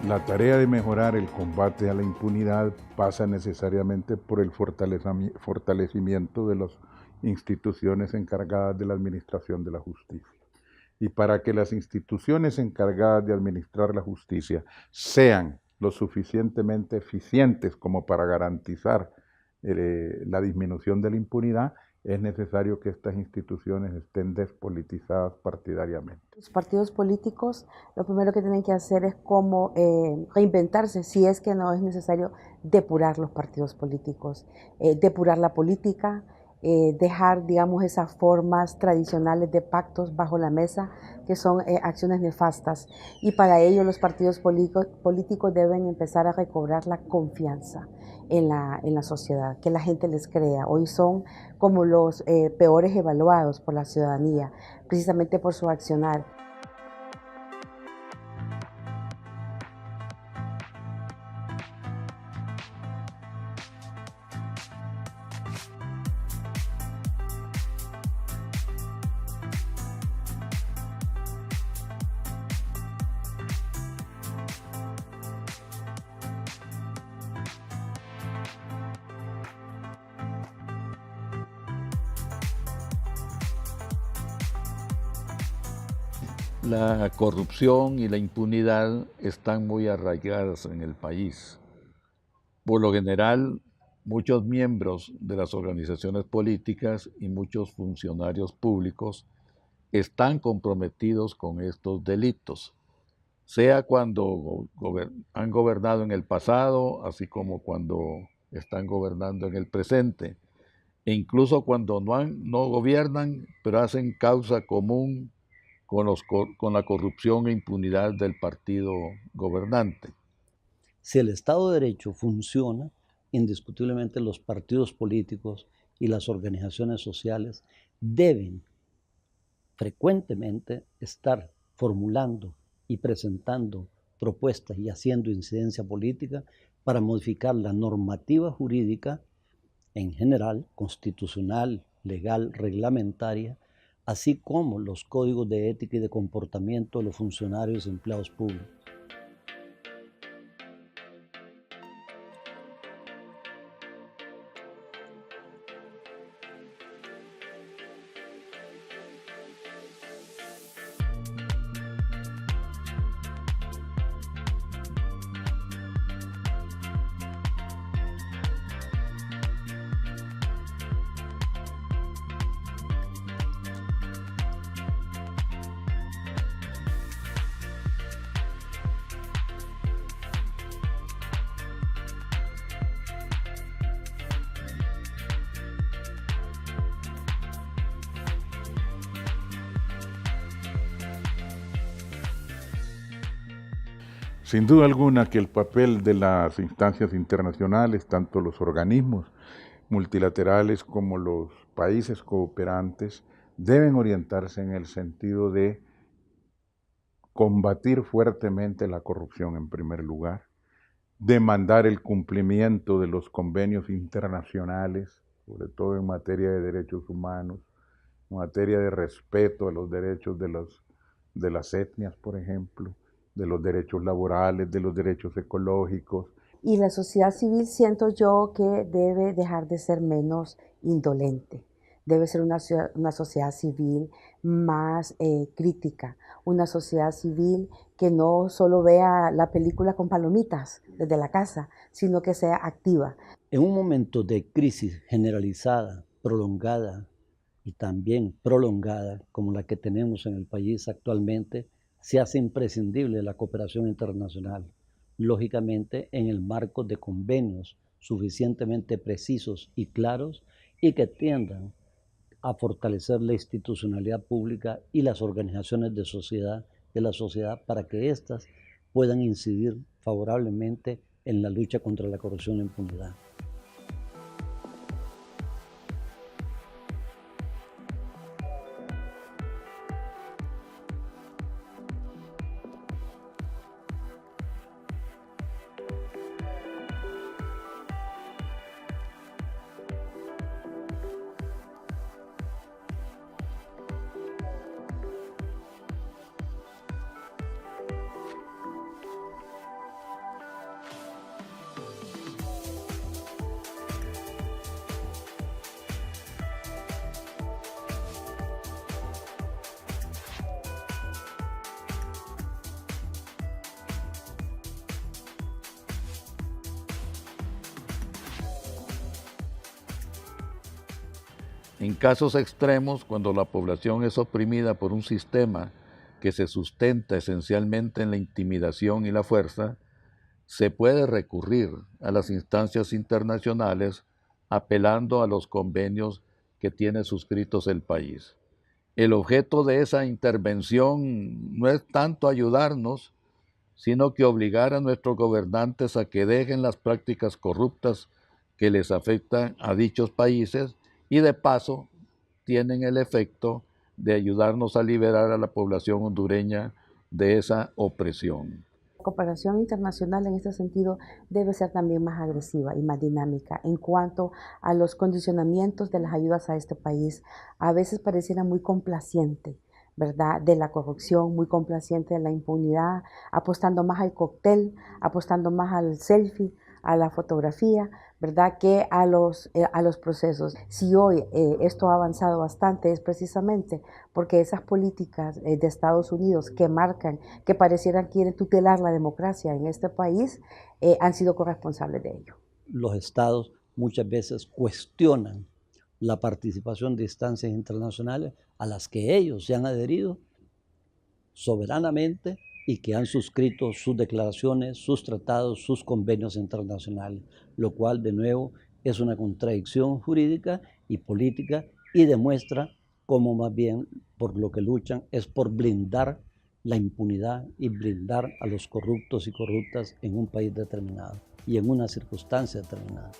La tarea de mejorar el combate a la impunidad pasa necesariamente por el fortalecimiento de las instituciones encargadas de la administración de la justicia. Y para que las instituciones encargadas de administrar la justicia sean lo suficientemente eficientes como para garantizar la disminución de la impunidad, es necesario que estas instituciones estén despolitizadas partidariamente. Los partidos políticos lo primero que tienen que hacer es como reinventarse, si es que no es necesario depurar los partidos políticos, depurar la política, dejar, digamos, esas formas tradicionales de pactos bajo la mesa que son acciones nefastas. Y para ello los partidos políticos deben empezar a recobrar la confianza en la sociedad, que la gente les crea. Hoy son como los peores evaluados por la ciudadanía, precisamente por su accionar. La corrupción y la impunidad están muy arraigadas en el país. Por lo general, muchos miembros de las organizaciones políticas y muchos funcionarios públicos están comprometidos con estos delitos, sea cuando han gobernado en el pasado, así como cuando están gobernando en el presente, e incluso cuando no gobiernan, pero hacen causa común con la corrupción e impunidad del partido gobernante. Si el Estado de Derecho funciona, indiscutiblemente los partidos políticos y las organizaciones sociales deben frecuentemente estar formulando y presentando propuestas y haciendo incidencia política para modificar la normativa jurídica en general, constitucional, legal, reglamentaria, así como los códigos de ética y de comportamiento de los funcionarios y empleados públicos. Sin duda alguna que el papel de las instancias internacionales, tanto los organismos multilaterales como los países cooperantes, deben orientarse en el sentido de combatir fuertemente la corrupción en primer lugar, demandar el cumplimiento de los convenios internacionales, sobre todo en materia de derechos humanos, en materia de respeto a los derechos de las etnias, por ejemplo, de los derechos laborales, de los derechos ecológicos. Y la sociedad civil siento yo que debe dejar de ser menos indolente. Debe ser una sociedad civil más crítica, una sociedad civil que no solo vea la película con palomitas desde la casa, sino que sea activa. En un momento de crisis generalizada, prolongada y también prolongada como la que tenemos en el país actualmente, se hace imprescindible la cooperación internacional, lógicamente en el marco de convenios suficientemente precisos y claros y que tiendan a fortalecer la institucionalidad pública y las organizaciones de la sociedad para que éstas puedan incidir favorablemente en la lucha contra la corrupción e la impunidad. En casos extremos, cuando la población es oprimida por un sistema que se sustenta esencialmente en la intimidación y la fuerza, se puede recurrir a las instancias internacionales apelando a los convenios que tiene suscritos el país. El objeto de esa intervención no es tanto ayudarnos, sino que obligar a nuestros gobernantes a que dejen las prácticas corruptas que les afectan a dichos países y de paso tienen el efecto de ayudarnos a liberar a la población hondureña de esa opresión. La cooperación internacional en este sentido debe ser también más agresiva y más dinámica en cuanto a los condicionamientos de las ayudas a este país. A veces pareciera muy complaciente, ¿verdad?, de la corrupción, muy complaciente de la impunidad, apostando más al cóctel, apostando más al selfie, a la fotografía, ¿verdad?, que a los procesos. Si hoy esto ha avanzado bastante es precisamente porque esas políticas de Estados Unidos que marcan, que parecieran quieren tutelar la democracia en este país, han sido corresponsables de ello. Los estados muchas veces cuestionan la participación de instancias internacionales a las que ellos se han adherido soberanamente y que han suscrito sus declaraciones, sus tratados, sus convenios internacionales, lo cual de nuevo es una contradicción jurídica y política y demuestra cómo más bien por lo que luchan es por blindar la impunidad y blindar a los corruptos y corruptas en un país determinado y en una circunstancia determinada.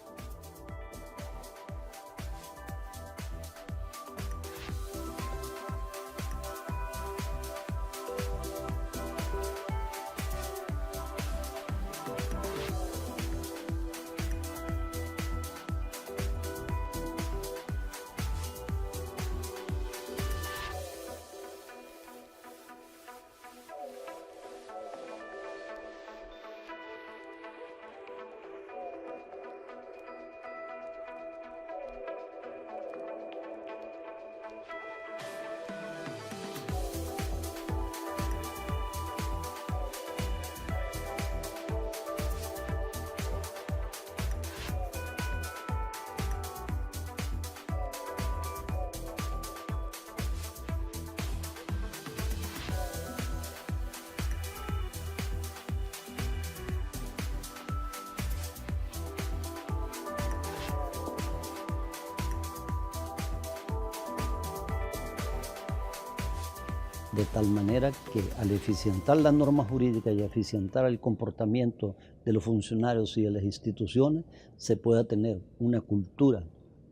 De tal manera que al eficientar la norma jurídica y eficientar el comportamiento de los funcionarios y de las instituciones, se pueda tener una cultura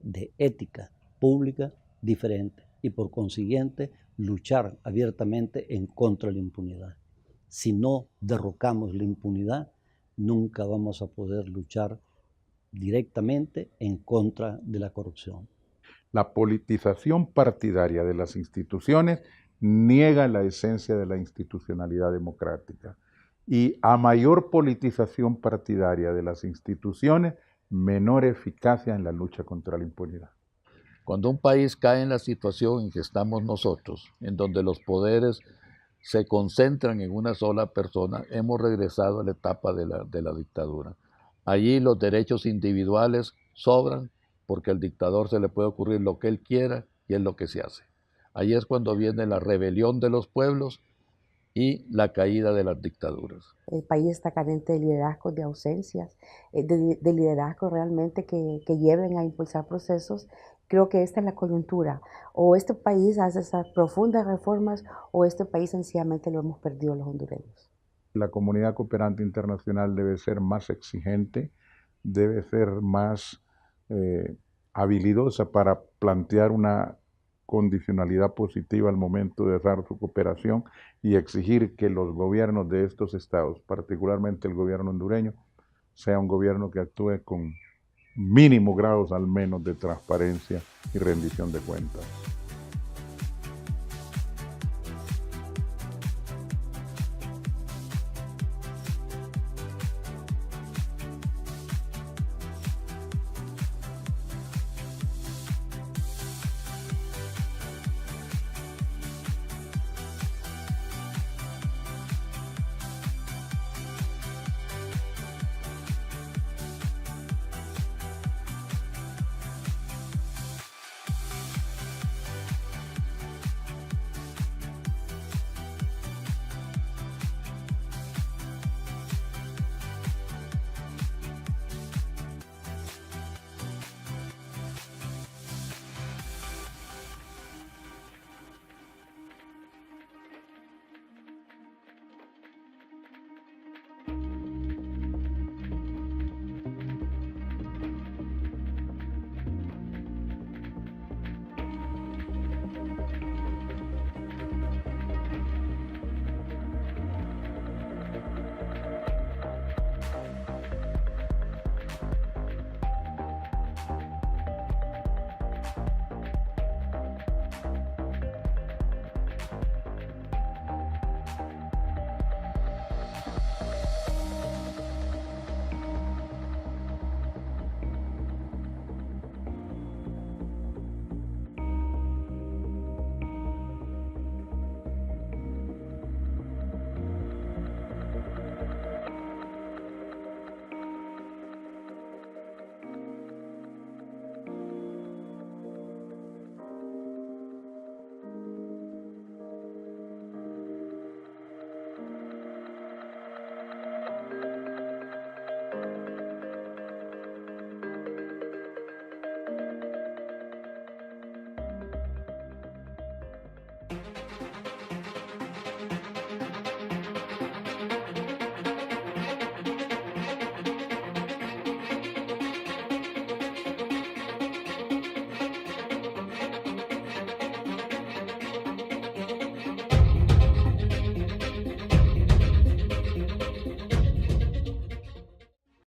de ética pública diferente y por consiguiente luchar abiertamente en contra de la impunidad. Si no derrocamos la impunidad, nunca vamos a poder luchar directamente en contra de la corrupción. La politización partidaria de las instituciones niega la esencia de la institucionalidad democrática. Y a mayor politización partidaria de las instituciones, menor eficacia en la lucha contra la impunidad. Cuando un país cae en la situación en que estamos nosotros, en donde los poderes se concentran en una sola persona, hemos regresado a la etapa de la dictadura. Allí los derechos individuales sobran porque al dictador se le puede ocurrir lo que él quiera y es lo que se hace. Ahí es cuando viene la rebelión de los pueblos y la caída de las dictaduras. El país está carente de liderazgos, de ausencias, de liderazgos realmente que lleven a impulsar procesos. Creo que esta es la coyuntura. O este país hace esas profundas reformas o este país sencillamente lo hemos perdido los hondureños. La comunidad cooperante internacional debe ser más exigente, debe ser más habilidosa para plantear una condicionalidad positiva al momento de dar su cooperación y exigir que los gobiernos de estos estados, particularmente el gobierno hondureño, sea un gobierno que actúe con mínimo grados al menos de transparencia y rendición de cuentas.